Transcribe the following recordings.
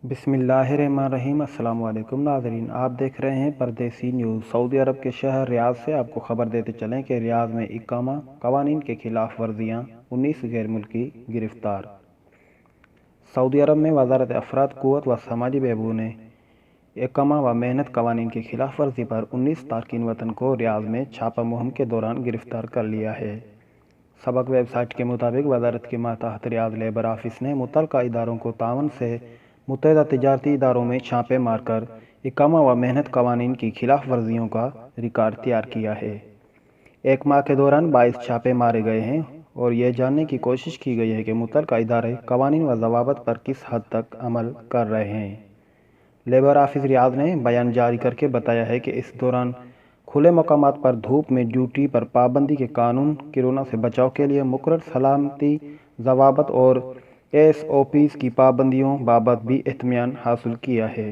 बिस्मिल्लाहिर्रहमानिर्रहीम। अस्सलाम वालेकुम नाज़रीन, आप देख रहे हैं परदेसी न्यूज़। सऊदी अरब के शहर रियाद से आपको खबर देते चलें कि रियाद में इकामा कवानीन के खिलाफ वर्जियाँ, 19 गैर मुल्की गिरफ्तार। सऊदी अरब में वजारत अफराद क़ुव्वत व समाजी बहबूद ने इकामा व मेहनत कवानीन की खिलाफ वर्जी पर 19 तारकीन वतन को रियाद में छापा मुहिम के दौरान गिरफ्तार कर लिया है। सबक वेबसाइट के मुताबिक वजारत के मातहत रियाद लेबर ऑफिस ने मुतल्लिका इदारों को तावन से मुत्तहिदा तिजारती इदारों में छापे मारकर इकामा व मेहनत कवानीन की खिलाफ वर्जियों का रिकॉर्ड तैयार किया है। एक माह के दौरान 22 छापे मारे गए हैं और यह जानने की कोशिश की गई है कि मुतल्लिका इदारे कवानीन व ज़वाबित पर किस हद तक अमल कर रहे हैं। लेबर ऑफिस रियाद ने बयान जारी करके बताया है कि इस दौरान खुले मकामात पर धूप में ड्यूटी पर पाबंदी के कानून, कोरोना से बचाव के लिए मुकर्रर सलामती ज़वाबित और SOPs की पाबंदियों बाबत भी इत्मीनान हासिल किया है।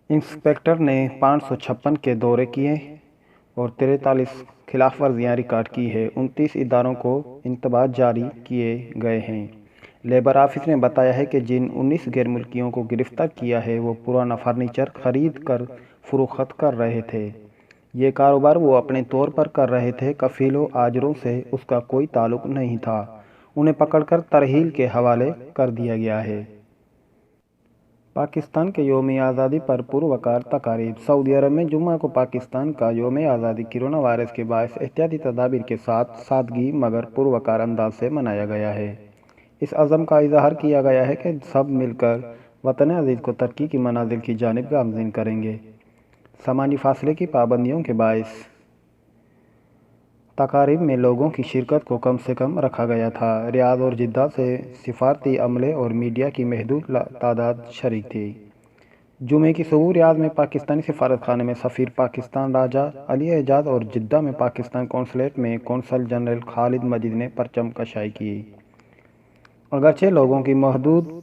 इंस्पेक्टर ने 556 के दौरे किए और 43 खिलाफ वर्जियाँ रिकॉर्ड की है। 29 इदारों को इंतबाह जारी किए गए हैं। लेबर ऑफिस ने बताया है कि जिन 19 गैर मुल्कियों को गिरफ्तार किया है वो पुराना फर्नीचर खरीद कर फरोख्त कर रहे थे। ये कारोबार वो अपने तौर पर कर रहे थे, कफीलों आजरों से उसका कोई ताल्लुक नहीं था। उन्हें पकड़कर तरहील के हवाले कर दिया गया है। पाकिस्तान के यौम आज़ादी पर पुरवकार तकारीब। सऊदी अरब में जुम्मा को पाकिस्तान का यौम आज़ादी कोरोना वायरस के बायस एहतियाती तदाबीर के साथ सादगी मगर पुरवकार अंदाज से मनाया गया है। इस अज़म का इजहार किया गया है कि सब मिलकर वतन अज़ीज़ को तरक्की की मनाजिल की जानिब गामज़ीन करेंगे। समाजी फासले की पाबंदियों के बायस तकारीब में लोगों की शिरकत को कम से कम रखा गया था। रियाद और जिद्दा से सिफारती अमले और मीडिया की महदूद तादाद शरीक थी। जुमे की सुबह रियाद में पाकिस्तानी सफारत खाने में सफ़ीर पाकिस्तान राजा अली एजाज और जिद्दा में पाकिस्तान कौंसलेट में कौंसल जनरल खालिद मजीद ने परचम कशाई की। अगरचे लोगों की महदूद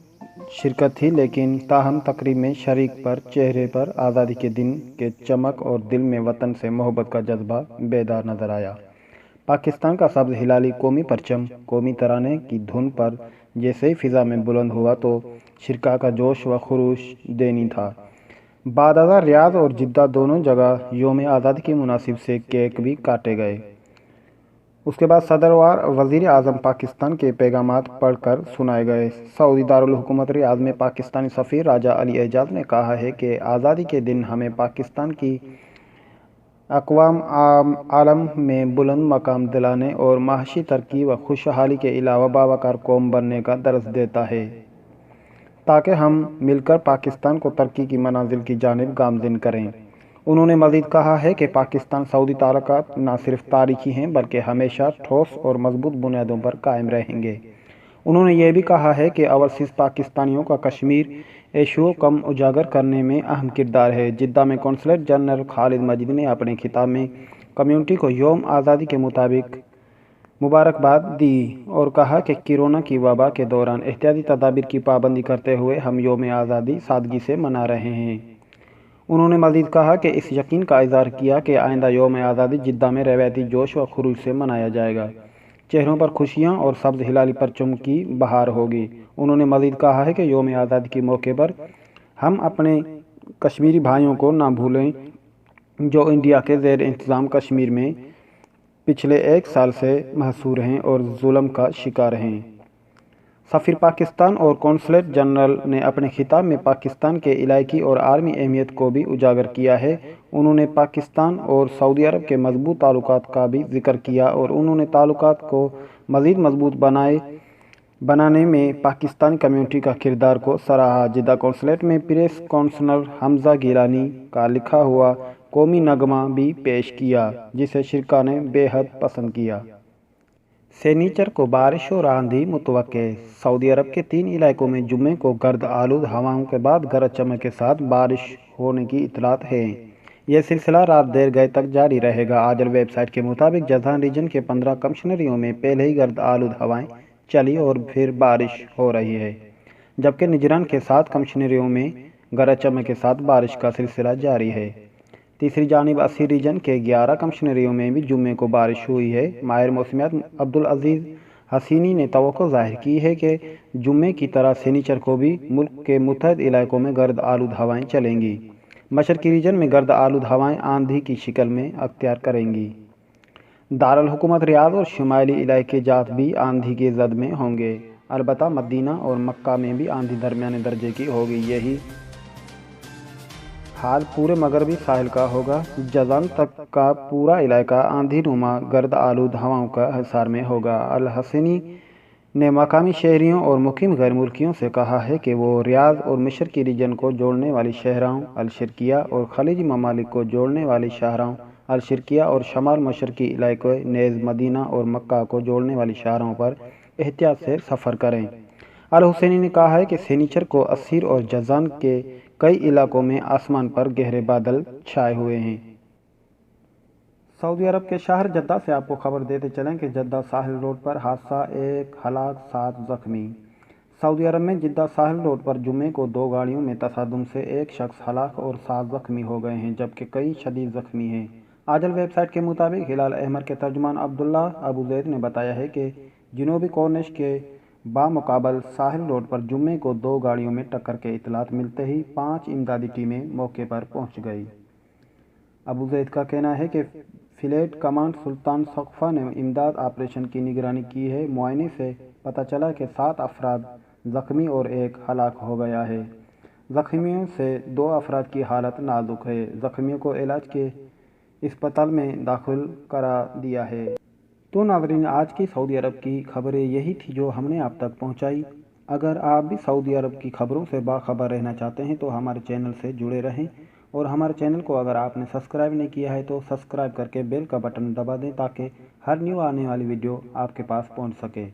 शिरकत थी, लेकिन ताहम तकरीब में शरीक पर चेहरे पर आज़ादी के दिन के चमक और दिल में वतन से मोहब्बत का जज्बा बेदार नजर आया। पाकिस्तान का सब्ज़ हिलाली कौमी परचम कौमी तराने की धुन पर जैसे ही फ़िज़ा में बुलंद हुआ तो शिरका का जोश व खुरूश देनी था। बादअज़ा रियाद और जिद्दा दोनों जगह यौम आज़ादी के मुनासिब से केक भी काटे गए। उसके बाद सदर व वज़ीर आज़म पाकिस्तान के पैगामात पढ़कर सुनाए गए। सऊदी दारुल हुकूमत रियाद में पाकिस्तानी सफ़ीर राजा अली एजाज ने कहा है कि आज़ादी के दिन हमें पाकिस्तान की अक़वाम आलम में बुलंद मकाम दिलाने और माशी तरक्की व खुशहाली के अलावा बावकार कौम बनने का दर्स देता है, ताकि हम मिलकर पाकिस्तान को तरक्की की मनाजिल की जानिब गामज़ीन करें। उन्होंने मज़ीद कहा है कि पाकिस्तान सऊदी ताल्लुकात न सिर्फ तारीखी हैं बल्कि हमेशा ठोस और मजबूत बुनियादों पर कायम रहेंगे। उन्होंने ये भी कहा है कि ओवरसीज़ पाकिस्तानियों का कश्मीर इशू कम उजागर करने में अहम किरदार है। जिद्दा में कौंसलेट जनरल खालिद मजीद ने अपने खिताब में कम्यूनिटी को यौम आज़ादी के मुताबिक मुबारकबाद दी और कहा कि कोरोना की वबा के दौरान एहतियाती तदाबीर की पाबंदी करते हुए हम यौम आज़ादी सादगी से मना रहे हैं। उन्होंने मज़ीद कहा कि इस यकीन का इज़हार किया कि आइंदा यौम आज़ादी जिद्दा में रवायती जोश व खुरूज से मनाया जाएगा। चेहरों पर खुशियाँ और सब्ज़ हिलाली परचम की बहार होगी। उन्होंने मज़ीद कहा है कि यौम आज़ादी के मौके पर हम अपने कश्मीरी भाइयों को ना भूलें जो इंडिया के ज़ेर इंतज़ाम कश्मीर में पिछले 1 साल से महसूर हैं और जुल्म का शिकार हैं। सफ़ीर पाकिस्तान और कौंसलेट जनरल ने अपने खिताब में पाकिस्तान के इलाक़ाई और आर्मी अहमियत को भी उजागर किया है। उन्होंने पाकिस्तान और सऊदी अरब के मजबूत ताल्लुकात का भी जिक्र किया और उन्होंने ताल्लुकात को मज़ीद मजबूत बनाने में पाकिस्तानी कम्यूनिटी का किरदार को सराहा। जिद्दा कौंसलेट में प्रेस काउंसलर हमजा गिलानी का लिखा हुआ कौमी नगमा भी पेश किया, जिसे शिरका ने बेहद पसंद किया। शनिचर को बारिश और आंधी मुतवक्के। सऊदी अरब के 3 इलाकों में जुम्मे को गर्द आलूद हवाओं के बाद गरज चमक के साथ बारिश होने की इतलात है। यह सिलसिला रात देर गए तक जारी रहेगा। आजल वेबसाइट के मुताबिक जज़ान रीजन के 15 कमिश्नरियों में पहले ही गर्द आलूद हवाएं चली और फिर बारिश हो रही है, जबकि निजरान के 7 कमिश्नरियों में गरज चमक के साथ बारिश का सिलसिला जारी है। तीसरी जानिब अस्सी रीजन के 11 कमिश्नरियों में भी जुम्मे को बारिश हुई है। माहिर मौसमियात अब्दुल अजीज़ حسینی نے توقع ظاہر کی ہے کہ جمعے کی طرح سنیچر کو بھی ملک کے متعدد علاقوں میں گرد آلود ہوائیں چلیں گی۔ مشرقی ریجن میں گرد آلود ہوائیں آندھی کی شکل میں اختیار کریں گی۔ دارالحکومت ریاض اور شمالی علاقے جات بھی آندھی کی زد میں ہوں گے۔ البتہ مدینہ اور مکہ میں بھی آندھی درمیانے درجے کی ہوگی۔ یہی حال پورے مغربی ساحل کا ہوگا۔ جازان تک کا پورا علاقہ آندھی نما گرد آلود ہواؤں کا حصار میں ہوگا۔ الحسینی نے مقامی شہریوں اور مقیم غیر ملکیوں سے کہا ہے کہ وہ ریاض اور مشرقی ریجن کو جوڑنے والی شاہراہوں الشرقیہ اور خلیجی ممالک کو جوڑنے والی شاہراہوں الشرقیہ اور شمال مشرقی علاقے نیز مدینہ اور مکہ کو جوڑنے والی شاہراہوں پر احتیاط سے سفر کریں۔ الحسینی نے کہا ہے کہ سنیچر کو عسیر اور جازان کے کئی علاقوں میں آسمان پر گہرے بادل چھائے ہوئے ہیں۔ سعودی عرب کے شہر جدہ سے آپ کو خبر دیتے چلیں کہ جدہ ساحل روڈ پر حادثہ، 1 ہلاک 7 زخمی۔ سعودی عرب میں جدہ ساحل روڈ پر جمعے کو 2 گاڑیوں میں تصادم سے 1 شخص ہلاک اور 7 زخمی ہو گئے ہیں، جبکہ کئی شدید زخمی ہیں۔ عاجل ویب سائٹ کے مطابق ہلال احمر کے ترجمان عبداللہ ابو زید نے بتایا ہے کہ جنوبی کورنش کے بامقابل ساحل روڈ پر جمعے کو 2 گاڑیوں میں ٹکر کے اطلاعات ملتے ہی 5 امدادی ٹیمیں موقع پر پہنچ گئی۔ ابو زید کا کہنا ہے کہ فلیٹ کمانڈ سلطان سقفہ نے امداد آپریشن کی نگرانی کی ہے۔ معائنے سے پتہ چلا کہ 7 افراد زخمی اور 1 ہلاک ہو گیا ہے۔ زخمیوں سے 2 افراد کی حالت نازک ہے۔ زخمیوں کو علاج کے اسپتال میں داخل کرا دیا ہے۔ تو ناظرین، آج کی سعودی عرب کی خبریں یہی تھی جو ہم نے آپ تک پہنچائی۔ اگر آپ بھی سعودی عرب کی خبروں سے باخبر رہنا چاہتے ہیں تو ہمارے چینل سے جڑے رہیں، اور ہمارے چینل کو اگر آپ نے سبسکرائب نہیں کیا ہے تو سبسکرائب کر کے بیل کا بٹن دبا دیں تاکہ ہر نیو آنے والی ویڈیو آپ کے پاس پہنچ سکے۔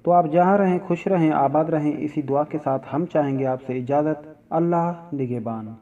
تو آپ جہاں رہیں خوش رہیں، آباد رہیں، اسی دعا کے ساتھ ہم چاہیں گے آپ سے اجازت۔ اللہ نگہبان۔